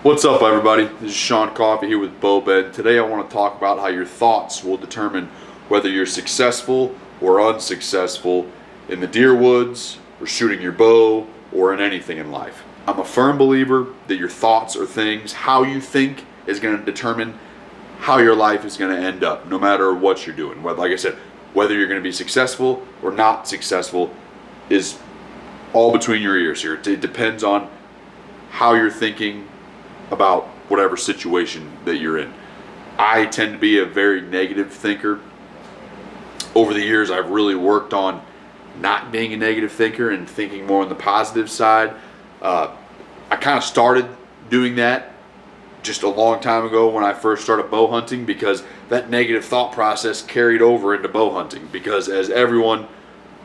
What's up, everybody? This is Sean Coffey here with Bow Bend. Today I want to talk about how your thoughts will determine whether you're successful or unsuccessful in the deer woods, or shooting your bow, or in anything in life. I'm a firm believer that your thoughts or things, how you think, is going to determine how your life is going to end up, no matter what you're doing. Like I said, whether you're going to be successful or not successful is all between your ears here. It depends on how you're thinking about whatever situation that you're in. I tend to be a very negative thinker. Over the years, I've really worked on not being a negative thinker and thinking more on the positive side. I kind of started doing that just a long time ago when I first started bow hunting, because that negative thought process carried over into bow hunting. Because as everyone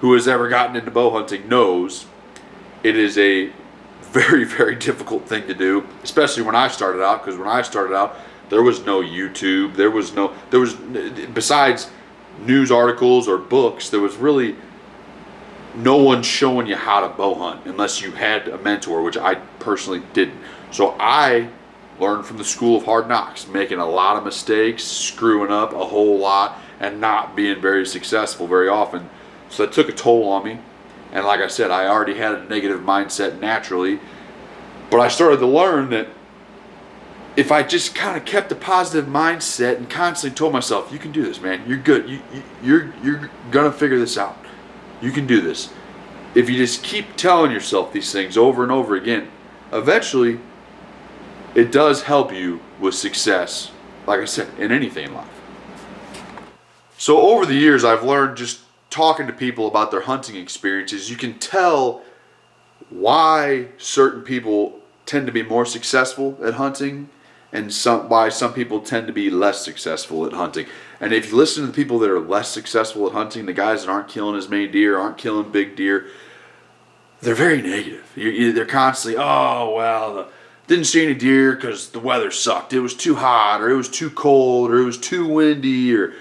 who has ever gotten into bow hunting knows, it is a very, very difficult thing to do, especially when I started out, because when I started out, there was no YouTube, there was besides news articles or books, there was really no one showing you how to bow hunt unless you had a mentor, which I personally didn't. So I learned from the school of hard knocks, making a lot of mistakes, screwing up a whole lot, and not being very successful very often. So that took a toll on me. And like I said, I already had a negative mindset naturally, but I started to learn that if I just kind of kept a positive mindset and constantly told myself, you can do this, man, you're good, you're gonna figure this out, you can do this. If you just keep telling yourself these things over and over again, eventually it does help you with success, like I said, in anything in life. So over the years, I've learned, just talking to people about their hunting experiences, you can tell why certain people tend to be more successful at hunting and why some people tend to be less successful at hunting. And if you listen to the people that are less successful at hunting, the guys that aren't killing as many deer, aren't killing big deer, they're very negative. They're constantly, oh, well, didn't see any deer because the weather sucked. It was too hot, or it was too cold, or it was too windy, or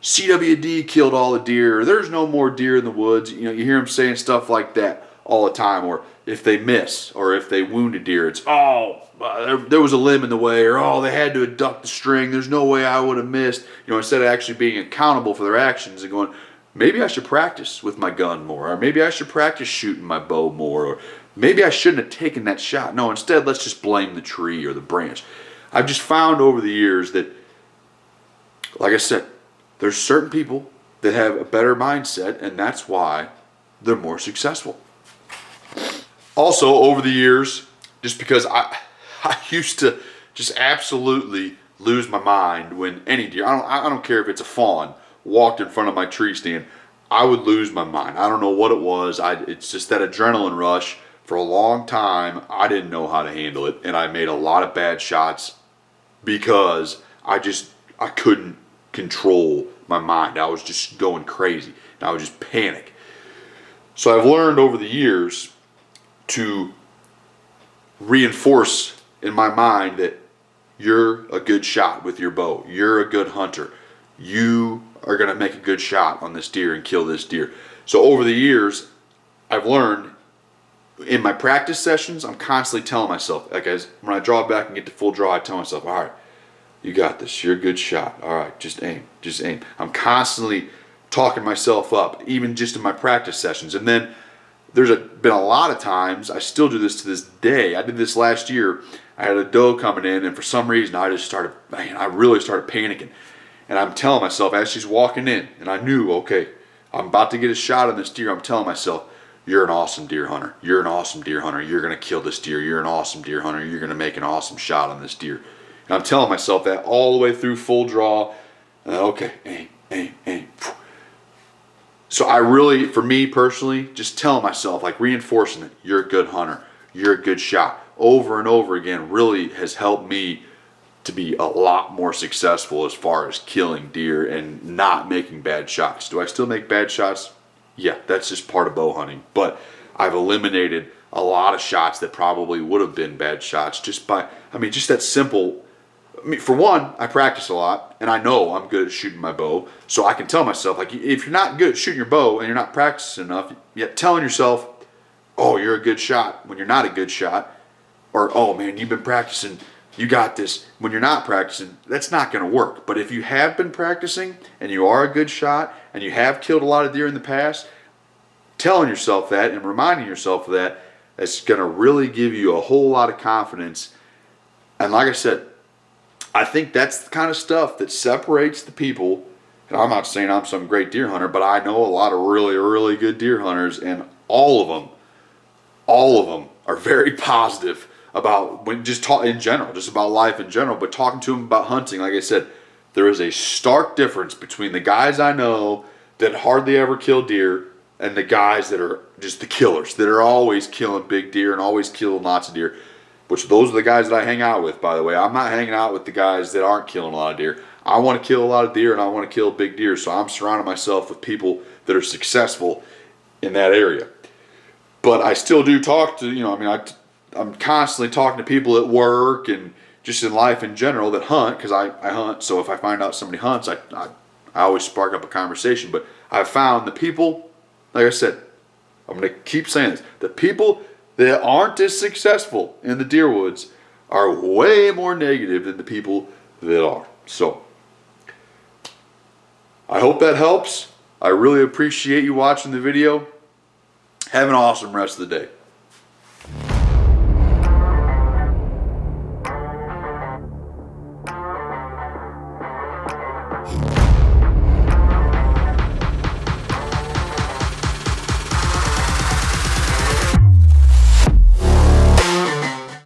CWD killed all the deer, or there's no more deer in the woods. You hear them saying stuff like that all the time. Or if they miss, or if they wound a deer, it's, there was a limb in the way, or they had to abduct the string, there's no way I would have missed. Instead of actually being accountable for their actions and going, maybe I should practice with my gun more, or maybe I should practice shooting my bow more, or maybe I shouldn't have taken that shot. No, instead, let's just blame the tree or the branch. I've just found over the years that, like I said, there's certain people that have a better mindset, and that's why they're more successful. Also, over the years, just because I used to just absolutely lose my mind when any deer, I don't care if it's a fawn, walked in front of my tree stand, I would lose my mind. I don't know what it was. It's just that adrenaline rush. For a long time, I didn't know how to handle it, and I made a lot of bad shots because I couldn't control my mind. I was just going crazy, and I would just panic. So I've learned over the years to reinforce in my mind that you're a good shot with your bow. You're a good hunter. You are going to make a good shot on this deer and kill this deer. So over the years, I've learned in my practice sessions, I'm constantly telling myself, like, when I draw back and get to full draw, I tell myself, all right, you got this. You're a good shot. All right, just aim. Just aim. I'm constantly talking myself up, even just in my practice sessions. And then there's been a lot of times, I still do this to this day. I did this last year. I had a doe coming in, and for some reason, I really started panicking. And I'm telling myself, as she's walking in, and I knew, okay, I'm about to get a shot on this deer, I'm telling myself, you're an awesome deer hunter. You're an awesome deer hunter. You're going to kill this deer. You're an awesome deer hunter. You're going to make an awesome shot on this deer. And I'm telling myself that all the way through full draw. Okay, aim, aim, aim. So I really, for me personally, just telling myself, like reinforcing it, you're a good hunter. You're a good shot. Over and over again really has helped me to be a lot more successful as far as killing deer and not making bad shots. Do I still make bad shots? Yeah, that's just part of bow hunting. But I've eliminated a lot of shots that probably would have been bad shots just that simple. For one, I practice a lot, and I know I'm good at shooting my bow, so I can tell myself, like, if you're not good at shooting your bow and you're not practicing enough, yet telling yourself, oh, you're a good shot when you're not a good shot, or, oh man, you've been practicing you got this. When you're not practicing, that's not going to work. But if you have been practicing and you are a good shot and you have killed a lot of deer in the past, telling yourself that and reminding yourself of that is going to really give you a whole lot of confidence. And like I said, I think that's the kind of stuff that separates the people. And I'm not saying I'm some great deer hunter, but I know a lot of really, really good deer hunters, and all of them are very positive about when just talk in general, just about life in general. But talking to them about hunting, like I said, there is a stark difference between the guys I know that hardly ever kill deer and the guys that are just the killers, that are always killing big deer and always killing lots of deer. Which those are the guys that I hang out with, by the way. I'm not hanging out with the guys that aren't killing a lot of deer. I want to kill a lot of deer and I want to kill big deer, so I'm surrounding myself with people that are successful in that area. But I still do talk to, I'm constantly talking to people at work and just in life in general that hunt, because I hunt. So if I find out somebody hunts, I always spark up a conversation. But I've found the people, like I said, I'm going to keep saying this, the people that aren't as successful in the deer woods are way more negative than the people that are. So I hope that helps. I really appreciate you watching the video. Have an awesome rest of the day.